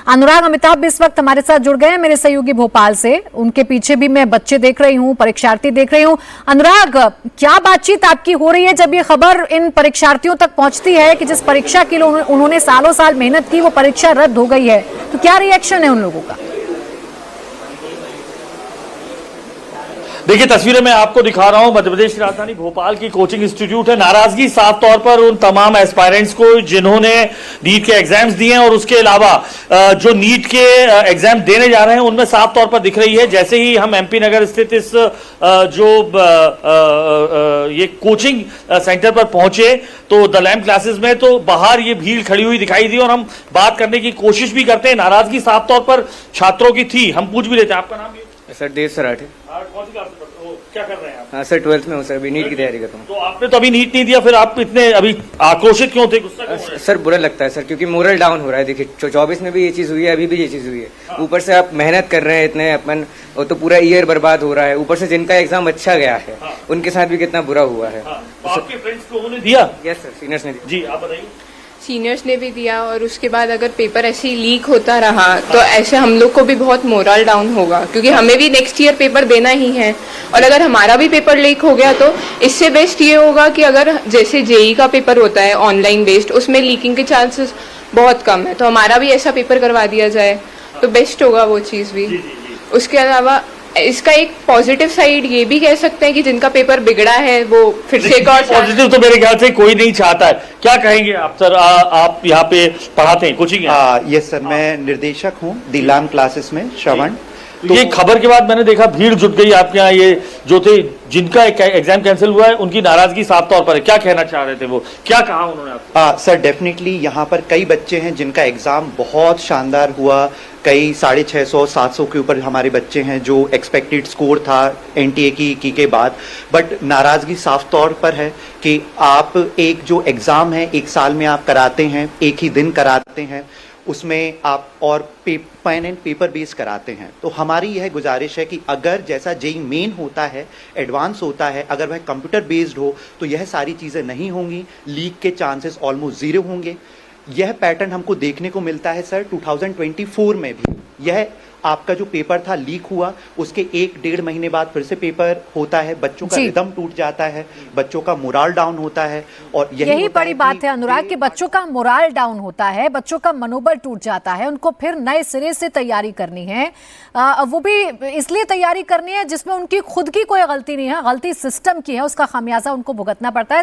अनुराग अमिताभ भी इस वक्त हमारे साथ जुड़ गए हैं मेरे सहयोगी भोपाल से। उनके पीछे भी मैं बच्चे देख रही हूँ, परीक्षार्थी देख रही हूँ। अनुराग, क्या बातचीत आपकी हो रही है जब ये खबर इन परीक्षार्थियों तक पहुंचती है कि जिस परीक्षा के लिए उन्होंने सालों साल मेहनत की वो परीक्षा रद्द हो गई है, तो क्या रिएक्शन है उन लोगों का? देखिए, तस्वीरें मैं आपको दिखा रहा हूं। मध्य प्रदेश की राजधानी भोपाल की कोचिंग इंस्टीट्यूट है। नाराजगी साफ तौर पर उन तमाम एस्पायरेंट्स को जिन्होंने नीट के एग्जाम्स दिए हैं और उसके अलावा जो नीट के एग्जाम देने जा रहे हैं उनमें साफ तौर पर दिख रही है। जैसे ही हम एमपी नगर स्थित इस ये कोचिंग सेंटर पर पहुंचे तो द लैम्प क्लासेस में, तो बाहर ये भीड़ खड़ी हुई दिखाई दी और हम बात करने की कोशिश भी करते हैं। नाराजगी साफ तौर पर छात्रों की थी। हम पूछ भी लेते हैं, आपका नाम ये? सर देव सराठे। कौन सी क्लास में पढ़ते हो? क्या कर रहे हैं आप? हाँ सर, 12th में हूँ सर, अभी नीट की तैयारी करता हूँ। तो आपने तो अभी नीट नहीं दिया, फिर आप इतने अभी आक्रोशित क्यों थे, गुस्सा क्यों हो रहे हैं? सर बुरा लगता है सर, क्योंकि मोरल डाउन हो रहा है। देखिए 24 में भी ये चीज़ हुई है, अभी भी ये चीज़ हुई है। ऊपर से आप मेहनत कर रहे हैं इतने अपन, और तो पूरा ईयर बर्बाद हो रहा है। ऊपर से जिनका एग्जाम अच्छा गया है उनके साथ भी कितना बुरा हुआ है। तो आपके फ्रेंड्स लोगों ने दिया? यस सर, सीनियर्स ने दिया। जी, आप बताइए। सीनियर्स ने भी दिया, और उसके बाद अगर पेपर ऐसे ही लीक होता रहा तो ऐसे हम लोग को भी बहुत मोरल डाउन होगा, क्योंकि हमें भी नेक्स्ट ईयर पेपर देना ही है। और अगर हमारा भी पेपर लीक हो गया तो इससे बेस्ट ये होगा कि अगर जैसे जेई का पेपर होता है ऑनलाइन बेस्ड, उसमें लीकिंग के चांसेस बहुत कम है, तो हमारा भी ऐसा पेपर करवा दिया जाए तो बेस्ट होगा वो चीज़ भी। उसके अलावा इसका एक पॉजिटिव साइड ये भी कह सकते हैं कि जिनका पेपर बिगड़ा है वो फिर से एक और पॉजिटिव तो मेरे ख्याल से कोई नहीं चाहता है। क्या कहेंगे आप सर? आप यहाँ पे पढ़ाते हैं, कोचिंग है? यस सर, मैं निर्देशक हूँ द लैम्प क्लासेस में, श्रवण। तो ये खबर के बाद मैंने देखा भीड़ जुट गई आपके यहाँ। ये जो थे जिनका एग्जाम कैंसिल हुआ है उनकी नाराजगी साफ तौर पर है। क्या कहना चाह रहे थे वो, क्या कहा उन्होंने आपको? सर डेफिनेटली यहाँ पर कई बच्चे हैं जिनका एग्जाम बहुत शानदार हुआ। कई 650 700 के ऊपर हमारे बच्चे हैं जो एक्सपेक्टेड स्कोर था एनटीए की के बाद। बट नाराजगी साफ तौर पर है कि आप एक जो एग्जाम है एक साल में आप कराते हैं, एक ही दिन कराते हैं, उसमें आप और पेन एंड पेपर बेस कराते हैं। तो हमारी यह गुजारिश है कि अगर जैसा जेई मेन होता है, एडवांस होता है, अगर वह कंप्यूटर बेस्ड हो तो यह सारी चीज़ें नहीं होंगी, लीक के चांसेस ऑलमोस्ट ज़ीरो होंगे। यह पैटर्न हमको देखने को मिलता है सर 2024 में भी। यह आपका जो पेपर था लीक हुआ, उसके 1-1.5 महीने बाद फिर से पेपर होता है, बच्चों का रिदम टूट जाता है, बच्चों का मोरल डाउन होता है। और यही बड़ी बात है अनुराग कि बच्चों का मोरल डाउन होता है, बच्चों का मनोबल टूट जाता है, उनको फिर नए सिरे से तैयारी करनी है। वो भी इसलिए तैयारी करनी है जिसमें उनकी खुद की कोई गलती नहीं है, गलती सिस्टम की है, उसका खामियाजा उनको भुगतना पड़ता है।